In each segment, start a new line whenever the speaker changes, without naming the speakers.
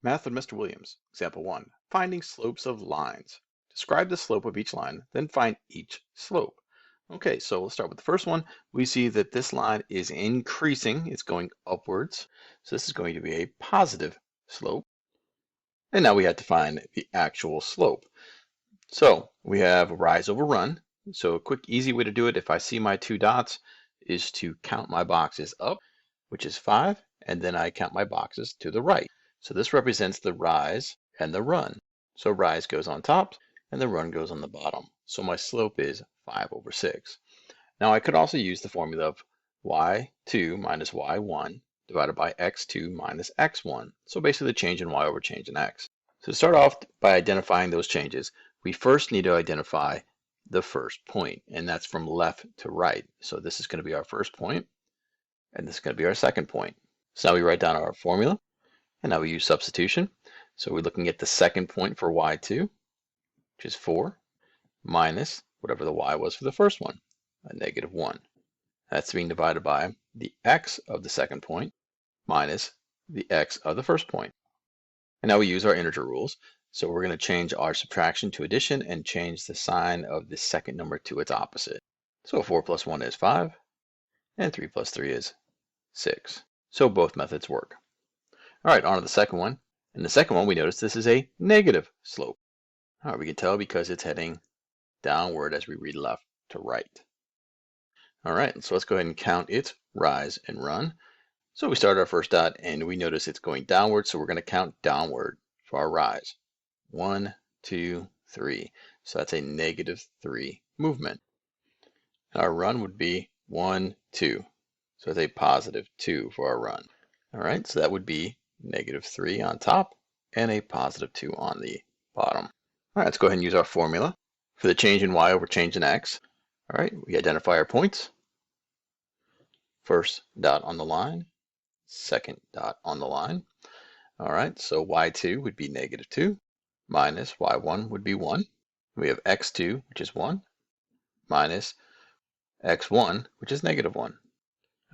Math with Mr. Williams. Example 1. Finding slopes of lines. Describe the slope of each line, then find each slope. Okay, so let's start with the first one. We see that this line is increasing. It's going upwards. So this is going to be a positive slope. And now we have to find the actual slope. So we have rise over run. So a quick, easy way to do it, if I see my two dots, is to count my boxes up, which is 5, and then I count my boxes to the right. So this represents the rise and the run. So rise goes on top and the run goes on the bottom. So my slope is 5/6. Now I could also use the formula of y2 minus y1 divided by x2 minus x1. So basically the change in y over change in x. So to start off by identifying those changes, we first need to identify the first point, and that's from left to right. So this is going to be our first point, and this is going to be our second point. So now we write down our formula. And now we use substitution. So we're looking at the second point for y2, which is 4, minus whatever the y was for the first one, a -1. That's being divided by the x of the second point minus the x of the first point. And now we use our integer rules. So we're going to change our subtraction to addition and change the sign of the second number to its opposite. So 4 plus 1 is 5, and 3 plus 3 is 6. So both methods work. All right, on to the second one. In the second one, we notice this is a negative slope. All right, we can tell because it's heading downward as we read left to right. All right, so let's go ahead and count its rise and run. So we start our first dot and we notice it's going downward, so we're going to count downward for our rise. 1, 2, 3. So that's a -3 movement. Our run would be 1, 2. So it's a +2 for our run. All right, so that would be -3 on top and a +2 on the bottom. All right, let's go ahead and use our formula for the change in y over change in x. All right, we identify our points. First dot on the line, second dot on the line. All right, so y2 would be -2, minus y1 would be 1. We have x2, which is 1, minus x1, which is -1.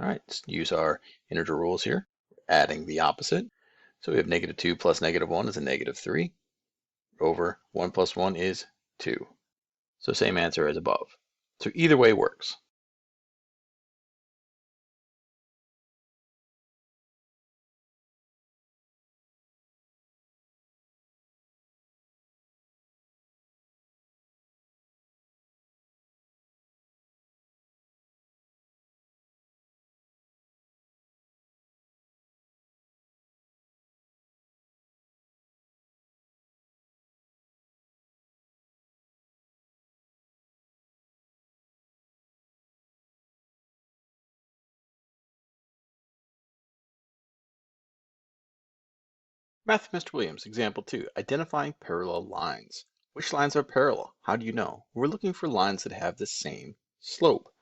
All right, let's use our integer rules here, adding the opposite. So we have -2 plus -1 is a -3 over 1 plus 1 is 2. So same answer as above. So either way works. Math with Mr. Williams, example 2, identifying parallel lines. Which lines are parallel? How do you know? We're looking for lines that have the same slope.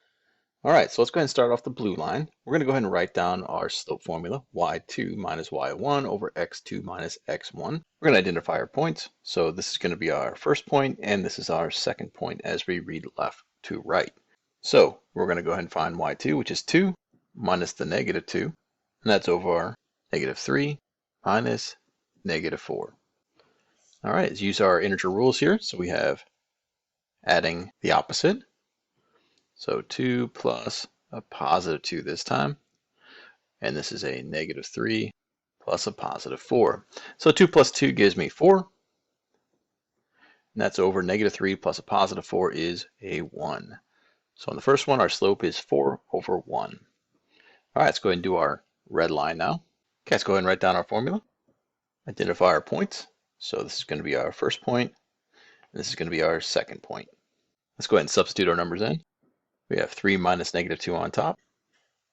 All right, so let's go ahead and start off the blue line. We're going to go ahead and write down our slope formula, y2 minus y1 over x2 minus x1. We're going to identify our points. So this is going to be our first point, and this is our second point as we read left to right. So we're going to go ahead and find y2, which is 2, minus the -2, and that's over -3 minus -4. All right, let's use our integer rules here. So we have adding the opposite. So 2 plus a +2 this time. And this is a -3 plus a +4. So 2 plus 2 gives me 4. And that's over -3 plus a +4 is a 1. So on the first one, our slope is 4/1. All right, let's go ahead and do our red line now. Okay, let's go ahead and write down our formula. Identify our points. So this is going to be our first point, and this is going to be our second point. Let's go ahead and substitute our numbers in. We have 3 minus -2 on top,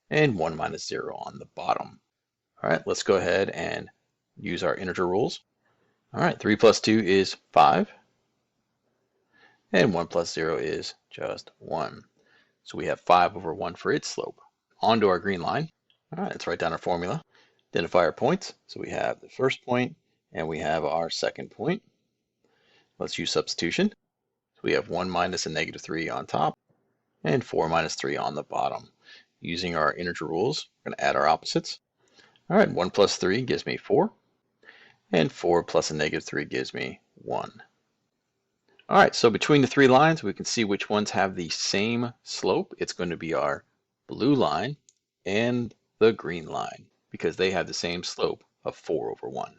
and 1 minus 0 on the bottom. All right, let's go ahead and use our integer rules. All right, 3 plus 2 is 5, and 1 plus 0 is just 1. So we have 5/1 for its slope. On to our green line. All right, let's write down our formula. Identify our points. So we have the first point, and we have our second point. Let's use substitution. So we have 1 minus a -3 on top, and 4 minus 3 on the bottom. Using our integer rules, we're going to add our opposites. All right, 1 plus 3 gives me 4. And 4 plus a negative 3 gives me 1. All right, so between the three lines, we can see which ones have the same slope. It's going to be our blue line and the green line because they have the same slope of 4 over 1.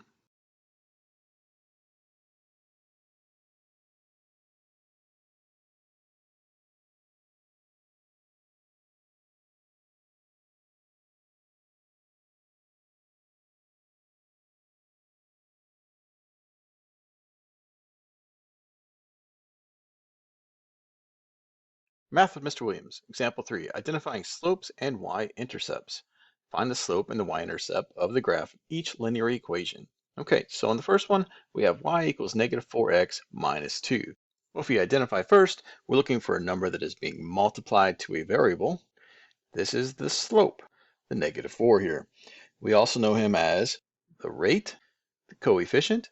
Math with Mr. Williams. Example 3, identifying slopes and y-intercepts. Find the slope and the y-intercept of the graph of each linear equation. Okay, so on the first one, we have y equals negative 4x minus 2. Well, if we identify first, we're looking for a number that is being multiplied to a variable. This is the slope, the negative 4 here. We also know him as the rate, the coefficient,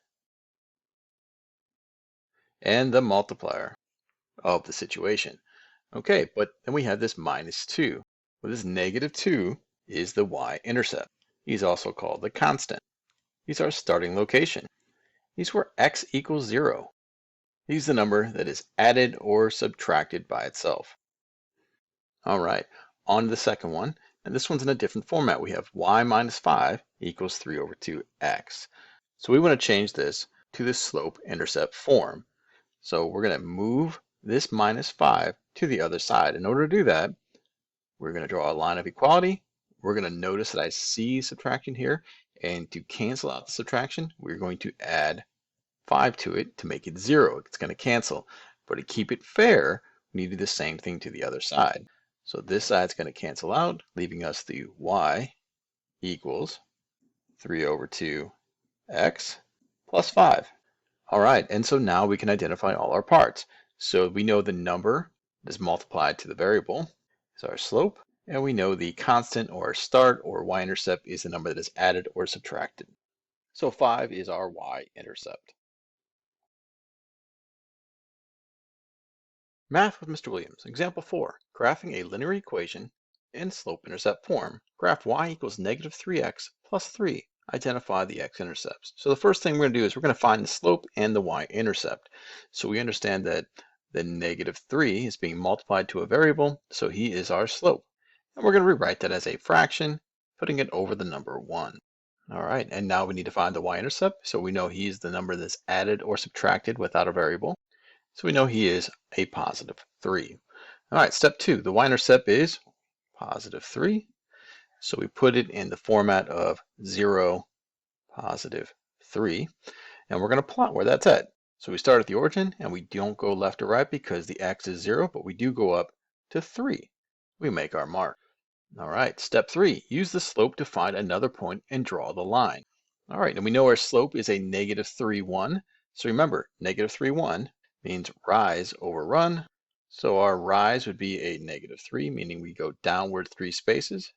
and the multiplier of the situation. Okay, but then we have this minus 2. Well, this negative 2 is the y-intercept. He's also called the constant. He's our starting location. He's where x equals 0. He's the number that is added or subtracted by itself. All right, on to the second one. And this one's in a different format. We have y minus 5 equals 3 over 2x. So we want to change this to the slope-intercept form. So we're going to move this minus 5 to the other side. In order to do that, we're going to draw a line of equality. We're going to notice that I see subtraction here. And to cancel out the subtraction, we're going to add 5 to it to make it 0. It's going to cancel. But to keep it fair, we need to do the same thing to the other side. So this side's going to cancel out, leaving us the y equals 3 over 2x plus 5. All right, and so now we can identify all our parts. So we know the number is multiplied to the variable is our slope, and we know the constant or start or y-intercept is the number that is added or subtracted. So 5 is our y-intercept. Math with Mr. Williams. Example 4. Graphing a linear equation in slope-intercept form. Graph y equals negative 3x plus 3. Identify the x-intercepts. So the first thing we're going to do is we're going to find the slope and the y-intercept. So we understand that the negative 3 is being multiplied to a variable, so he is our slope. And we're going to rewrite that as a fraction, putting it over the number 1. All right, and now we need to find the y-intercept. So we know he's the number that's added or subtracted without a variable. So we know he is a positive 3. All right, step 2, the y-intercept is positive 3. So we put it in the format of 0, positive 3. And we're going to plot where that's at. So we start at the origin, and we don't go left or right because the x is 0, but we do go up to 3. We make our mark. All right, step 3, use the slope to find another point and draw the line. All right, and we know our slope is a negative 3, 1. So remember, negative 3, 1 means rise over run. So our rise would be a negative 3, meaning we go downward 3 spaces,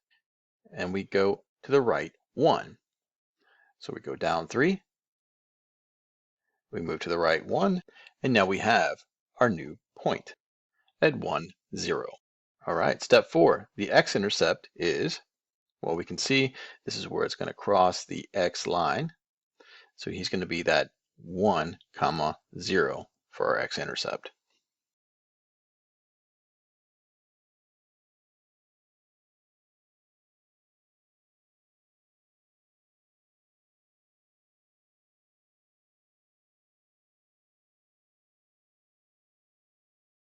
and we go to the right 1. So we go down 3, we move to the right 1, and now we have our new point at 1, 0. All right, step 4, the x-intercept is, well, we can see this is where it's going to cross the x line. So he's going to be that 1, comma 0 for our x-intercept.